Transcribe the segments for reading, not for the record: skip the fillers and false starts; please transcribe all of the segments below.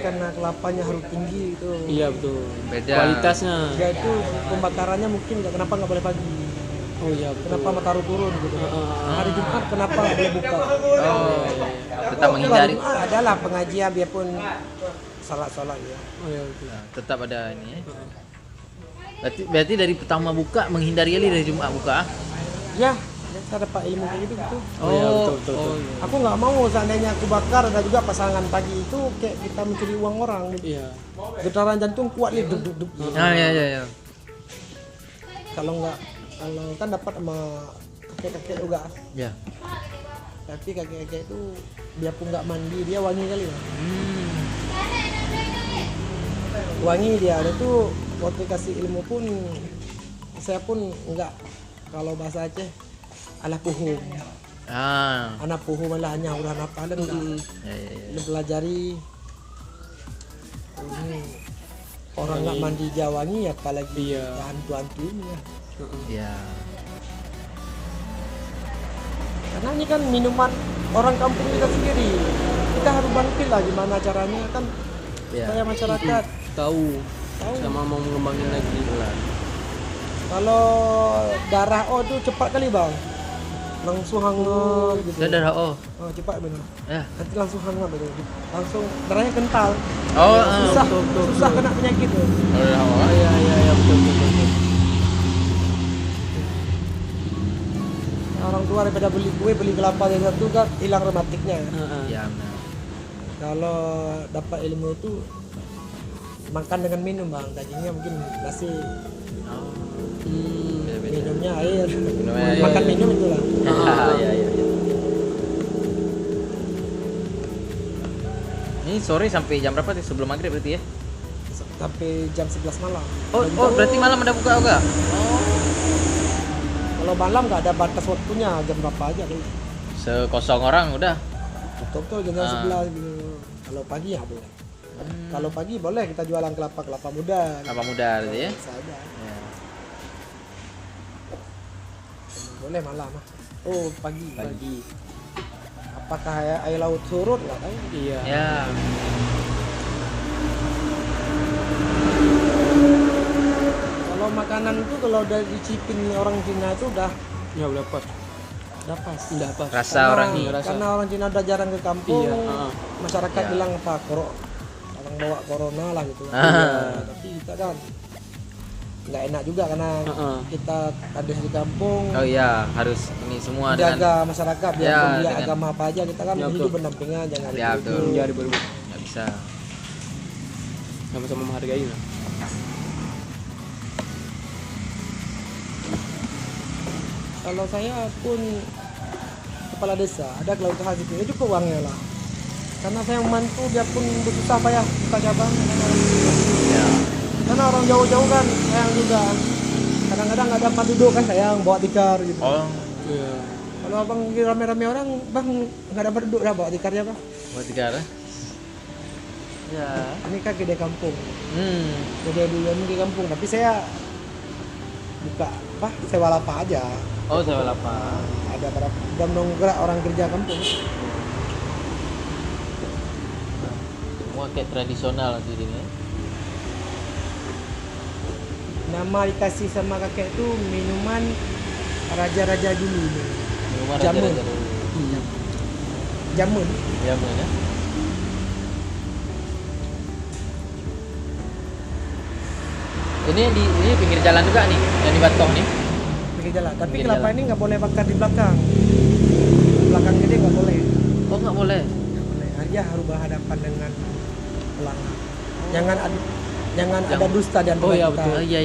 karena kelapanya harus tinggi itu. Iya betul. Beda. Kualitasnya. Ya itu pembakarannya mungkin kenapa nggak boleh pagi? Oh iya betul. Kenapa Mataru turun gitu? Hari Jumat kenapa nggak boleh buka? Oh, tetap menghindari. Jumat adalah pengajian biarpun salat ya. Oh iya betul. Nah, tetap ada ini ya. Berarti dari pertama buka menghindari kali dari Jumat buka. Ya, saya dapat ilmu kayak gitu. Oh iya betul. iya. Aku nggak mau seandainya aku bakar ada juga pasangan pagi itu kayak kita mencuri uang orang. Iya. Getaran jantung kuat nih duk. Ah iya. Kalau kan dapat sama kakek juga. Ya. Tapi kakek itu biarpun nggak mandi dia wangi kali ya. Wangi dia ada tuh waktu kasih ilmu pun saya pun nggak, kalau bahasa Aceh alah puhum. Anak puhum malah hanya udah apa dan enggak. Ya. Pelajari ini orang nggak mandi jawangi apalagi hantu-hantu ini ya. Iya. Karena ini kan minuman orang kampung kita sendiri. Kita harus bangkit lah gimana caranya kan supaya masyarakat Tahu. Sama mau mengembangin lagi lah. kalau darah O tuh cepat kali bang, langsung hangat gitu. Sudah dah oh. Oh cepat benar. Ya. Nanti langsung hangat betul. Langsung darahnya kental. Oh, susah kena penyakit tuh. Iya betul. Orang tua daripada beli kue beli kelapa dari satu kan hilang rematiknya. Ya benar. Kalau dapat ilmu itu makan dengan minum bang, tadinya mungkin nasi, minumnya air, makan minum itulah. Iya. Ini sore sampai jam berapa sih, sebelum maghrib berarti ya? Sampai jam 11 malam. Oh berarti malam ada buka juga? Kalau malam nggak ada batas waktunya, jam berapa aja tuh. Sekosong orang udah. Betul jam 11 gitu. Kalau pagi ya boleh. Kalau pagi boleh kita jualan kelapa muda. Kelapa muda berarti ya? Bisa aja. Ya. Boleh malam. Oh pagi. Apakah air laut surut nggak tahu. Iya. Ya. Kalau makanan itu kalau udah dicipin orang Cina itu udah pas. Rasa orang ini. Karena orang Cina udah jarang ke kampung. Iya. Masyarakat Iya. bilang apa orang bawa corona lah gitu. Tapi kita kan nggak enak juga karena kita ada di kampung. Oh iya, harus ini semua dengan Jaga masyarakat biar Ya, dia dengan- agama apa aja kita kan Ya, hidup betul. berdampingan jangan Ya, itu. betul. Jadi baru nggak bisa. sama-sama menghargai lah. Kalau saya pun kepala desa ada kelautan hasil itu cukup uangnya lah. Karena saya membantu biarpun bersusah payah buka cabang. Ya. Karena orang jauh-jauh kan sayang juga. Kadang-kadang ada tempat duduk kan sayang bawa tikar gitu. Oh, Iya. Kalau abang rame-rame orang, bang nggak ada tempat duduk dah bawa tikarnya bang. buat tiga ya. Ya. Ini kan gede kampung. Gede dulu di kampung, tapi saya buka sewa lapak aja. Oh, sewa lapak. Ada berapa? Udah nongkrong orang kerja kampung. Semua kayak tradisional di sini. Nama dikasih sama kakek tuh minuman raja-raja dulu nih. Minuman Jamun. raja-raja dulu. Jamun. Jamun ya. Ini pinggir jalan juga nih, yang di Batong nih. Pinggir jalan. Tapi Pinggir kelapa jalan. ini nggak boleh bakar di belakang. Belakang gede nggak boleh. Oh, nggak boleh. Nggak boleh. Dia harus berhadapan dengan pelanggan. Jangan ada dusta di antara Oh, iya, kita. betul. Oh, iya.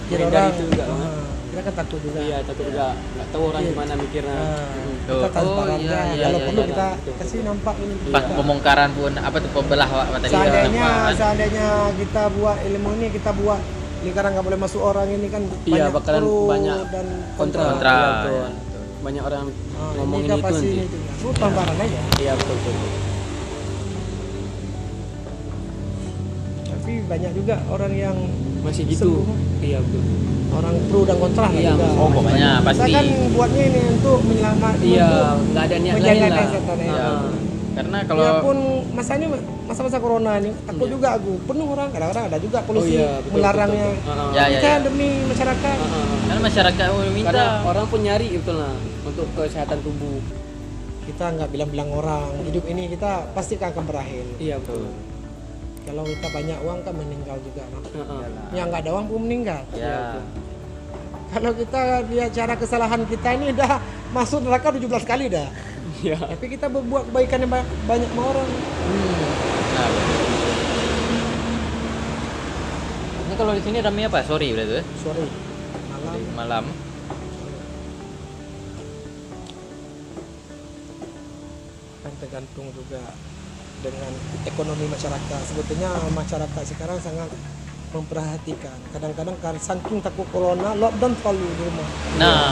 Kira Hindari orang itu juga, kita kan takut juga. Iya, takut juga nggak tahu orang Iya. gimana mikirnya. Kita Oh, transparan iya, kan. iya, Kalau iya, perlu iya. kita Betul, kasih nampak ini. Pas pembongkaran pun apa tuh pembelah apa tadi? Seandainya kita buat ilmu ini, kita buat lingkaran nggak boleh masuk orang ini kan Iya, banyak bakalan pro banyak dan kontra. Kontra. Iya, betul. Iya, Banyak orang Ini ngomongin kan itu pasti nanti. itu. Lu tambahan aja. Iya, betul. Tapi banyak juga orang yang Masih gitu. Semua. Iya, betul. orang pro dan kontra lah Iya, juga. Oh, pokoknya Kita pasti. kan buatnya ini untuk menyelamatkan. Iya, untuk nggak ada niat lain menjaga lah. kesehatan ya. Iya. Karena Dia kalau pun masa-masa corona ini takut juga aku. Penuh orang, kadang-kadang ada juga polisi betul, melarangnya. betul. Ya, Kita ya. demi masyarakat. Karena masyarakat Karena minta. orang pun nyari betul lah untuk kesehatan tubuh. Kita nggak bilang-bilang orang, hidup ini kita pasti akan berakhir. Iya betul. Kalau kita banyak uang kan meninggal juga. Nah. Heeh. Yang nggak ada uang pun meninggal. Ya. Kalau kita lihat cara kesalahan kita ini udah masuk neraka 17 kali dah. Iya. Tapi kita berbuat kebaikan yang banyak sama orang. Nah, ini kalau di sini ramai apa? Sore berarti ya? Sorry. Malam. Malam. Kan tergantung juga dengan ekonomi masyarakat. Sebetulnya masyarakat sekarang sangat memperhatikan. Kadang-kadang kan saking takut corona, lockdown terlalu di rumah. Nah,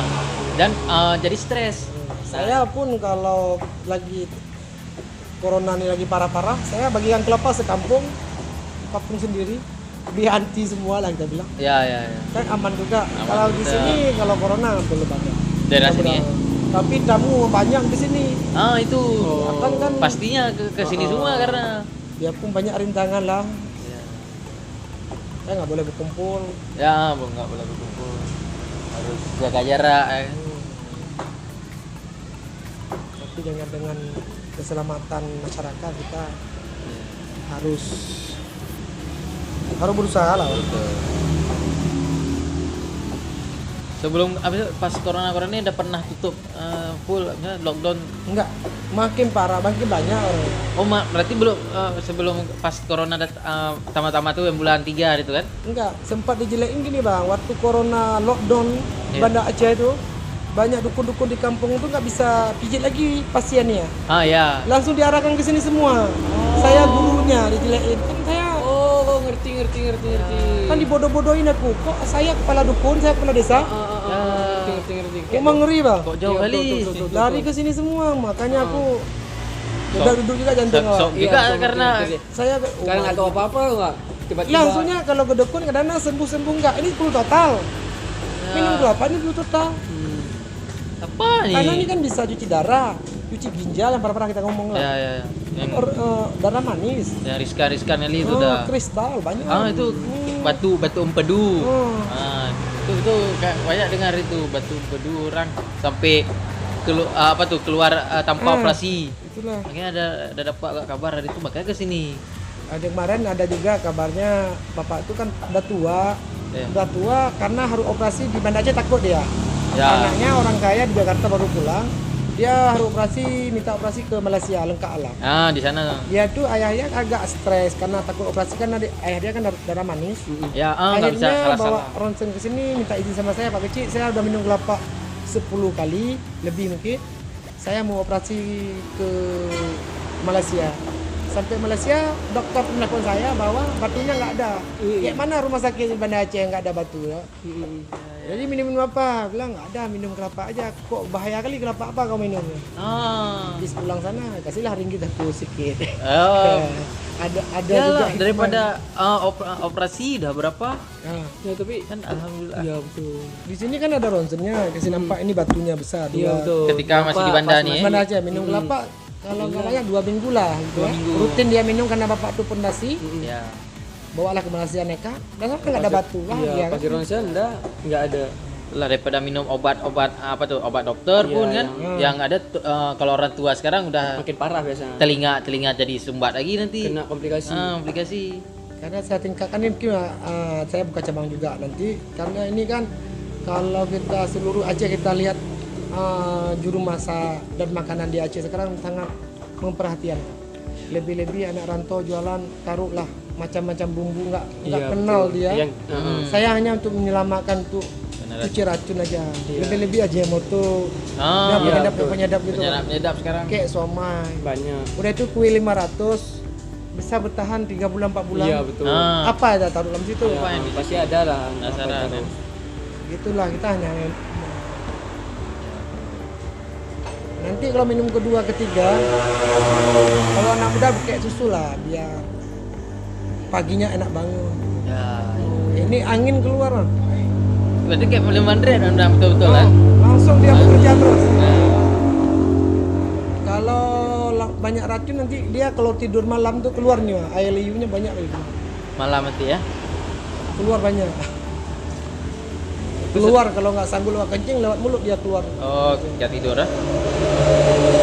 dan jadi stres. Saya pun kalau lagi corona ini lagi parah-parah, saya bagian kelapa sekampung, kampung sendiri, anti semua lah kita bilang. Ya, ya, ya. Kan aman juga. Aman Kalau di juga. sini kalau corona belum ada. Daerah sini ya? Tapi tamu banyak di sini. Ah, itu. Kan Pastinya ke sini semua karena dia pun banyak rintangan lah. Saya nggak boleh berkumpul. ya, nggak boleh berkumpul. Harus jaga jarak. Tapi dengan keselamatan masyarakat kita harus berusaha lah. Sebelum pas corona ini udah pernah tutup full lockdown. Enggak, makin parah, makin banyak orang. Oh, berarti belum sebelum pas corona pertama-tama tuh yang bulan 3 itu kan? Enggak, sempat dijelekin gini bang, waktu corona lockdown Iya. Banda Aceh itu banyak dukun-dukun di kampung itu nggak bisa pijit lagi pasiennya, Ah, ya. langsung diarahkan ke sini semua. Saya gurunya dijelekin, kan saya Oh, ngerti. kan dibodoh-bodohin aku. Kok saya kepala dukun, saya kepala desa? Ngerti. Emang ngeri bang. Kok jauh Iya, kali? betul. Lari ke sini semua, makanya aku udah duduk juga jantung Sok awak. juga Iya, karena ngerti. Saya Sekarang nggak tahu apa-apa nggak? Tiba-tiba. langsungnya kalau ke dukun kadang sembuh enggak. Ini flu total. Minum kelapa ini flu total. apa nih? Karena ini kan bisa cuci darah, cuci ginjal yang pernah kita ngomong lah. Ya. Yang Darah manis. riskan kali itu udah. Kristal banyak. Itu batu empedu. Oh. Itu kayak banyak dengar itu batu empedu orang sampai keluar tanpa operasi. Itulah. Makanya ada dapat kabar dari itu makanya ke sini. Ada kemarin ada juga kabarnya bapak itu kan udah tua. Iya. Udah tua karena harus operasi di Banda Aceh takut dia. Ya. Anaknya orang kaya di Jakarta baru pulang. Dia harus minta operasi ke Malaysia lengkap alam. Ah, di sana. Dia tuh ayahnya agak stres karena takut operasi karena ayah dia kan darah manis. Ya, nggak bisa Akhirnya bawa salah-salah. ronsen ke sini minta izin sama saya, Pak Kecil, saya udah minum kelapa 10 kali lebih mungkin. Saya mau operasi ke Malaysia. Sampai Malaysia, dokter menelpon saya bahwa batunya nggak ada. Kayak mana rumah sakit di Banda Aceh nggak ada batu ya? Jadi minum apa? Bilang nggak ada, minum kelapa aja. Kok bahaya kali kelapa apa kau minumnya? Ah. Habis pulang sana kasihlah ringgit aku sedikit. Oh. ada Yalah, juga daripada operasi udah berapa? Nah, Ya tapi Kan alhamdulillah. iya betul. di sini kan ada ronsennya, kasih nampak ini batunya besar. Iya betul. Ketika masih di Banda nih. Banda aja minum kelapa kalau nggak banyak 2 minggu lah gitu ya. Rutin dia minum karena bapak tuh pondasi. Ya. Bawalah ke Malaysia nekat. Dan kan nggak ada batu lah Iya, dia pas kan. di ronsen nggak ada. Lah daripada minum obat-obat obat dokter Iya, pun kan yang ada kalau orang tua sekarang udah Makin parah biasanya. telinga jadi sumbat lagi nanti. Kena komplikasi. Komplikasi. Karena saya tingkatkan ini mungkin saya buka cabang juga nanti karena ini kan kalau kita seluruh Aceh kita lihat juru masak dan makanan di Aceh sekarang sangat memperhatikan. Lebih-lebih anak rantau jualan taruhlah macam-macam bumbu nggak Iya, kenal betul. dia. Yang, Saya hanya untuk menyelamatkan tuh cuci racun aja. Lebih-lebih aja moto. Dia penyedap gitu. Penyedap sekarang. Kayak somai. banyak. Udah itu kue 500 bisa bertahan 3 bulan 4 bulan. Iya betul. Apa aja taruh dalam situ? Apa yang di- Pasti ada lah. Penasaran, apa kan? Gitulah kita hanya nanti kalau minum kedua ketiga kalau anak muda kayak susu lah biar paginya enak bangun. Ya. Ini angin keluar. Berarti kayak belum Andre udah betul-betul kan? Langsung dia bekerja terus. Kalau banyak racun nanti dia kalau tidur malam tuh keluar nih Wak. Air liurnya banyak gitu. Malam nanti ya. Keluar banyak. Keluar kalau nggak sanggup lewat kencing lewat mulut dia keluar. Oh, nggak tidur ya?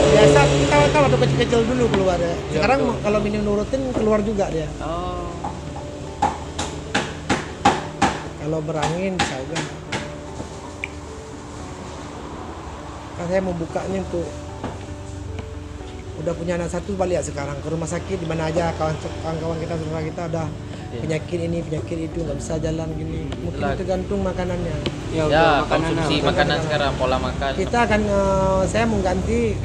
Biasa kita kalau waktu kecil-kecil dulu keluar ya. Sekarang kalau minum nurutin keluar juga dia. Oh. Kalau berangin bisa juga. Kan saya mau bukanya untuk udah punya anak satu balik sekarang ke rumah sakit di mana aja kawan-kawan kita saudara kita ada penyakit ini penyakit itu nggak bisa jalan gini mungkin tergantung makanannya Ya, konsumsi makanan sekarang, pola makan. kita akan saya mau ganti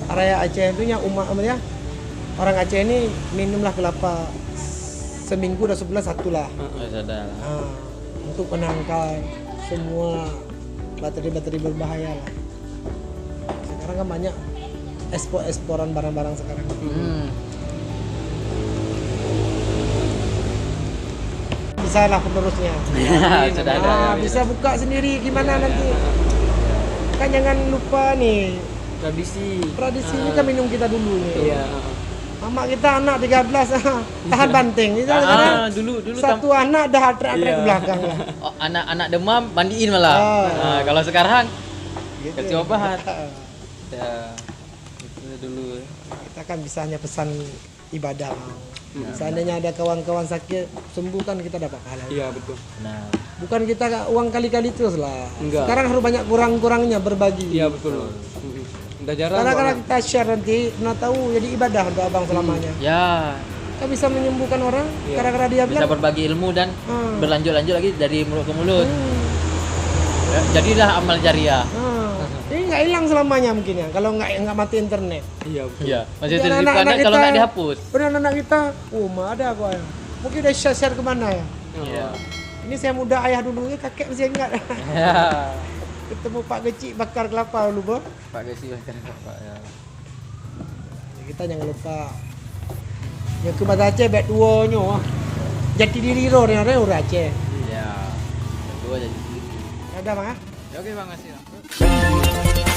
area Aceh itu ya umatnya orang Aceh ini minumlah kelapa seminggu udah sebulan satu lah Sadar. untuk menangkal semua bakteri-bakteri berbahaya lah sekarang kan banyak eksporan barang-barang sekarang. Bisa lah penerusnya. Sudah ada. Bisa buka sendiri gimana nanti. Kan jangan lupa nih tradisi ini kan minum kita dulu nih. Iya. Mama kita anak 13 tahan banting. Dulu satu anak dah atrak-atrak ke belakang lah. Oh, anak demam mandiin malah. Kalau sekarang Gitu. kasih obat. Ya. Itu dulu. Kita kan bisa hanya pesan ibadah. Seandainya ada kawan-kawan sakit sembuh kan kita dapat pahala. Iya betul. Nah, Bukan kita uang kali-kali terus lah. Enggak. Sekarang harus banyak kurang-kurangnya berbagi. Iya betul. Udah jarang. Karena kita share nanti, pernah tahu jadi ibadah untuk abang selamanya. ya Kita bisa menyembuhkan orang karena dia bisa bilang. berbagi ilmu dan berlanjut-lanjut lagi dari mulut ke mulut. Ya, jadilah amal jariah. Ini nggak hilang selamanya mungkin ya. Kalau nggak mati internet. Iya betul. Iya, masih Jadi tersimpan anak-anak kalau kita- nggak dihapus. Benar anak kita, mah ada aku ya. Mungkin udah share kemana ya. Iya. Ini saya muda ayah dulu, kakek masih ingat. Ya. Ketemu Pak Gecik bakar kelapa dulu, Boh. Pak Gesi makan apa ya. Kita jangan lupa yang ke Banda Aceh bet duonyo jati diri ro ni orang Aceh Iya. Dua jadi. ada Bang ah Ya, oke Bang, makasih.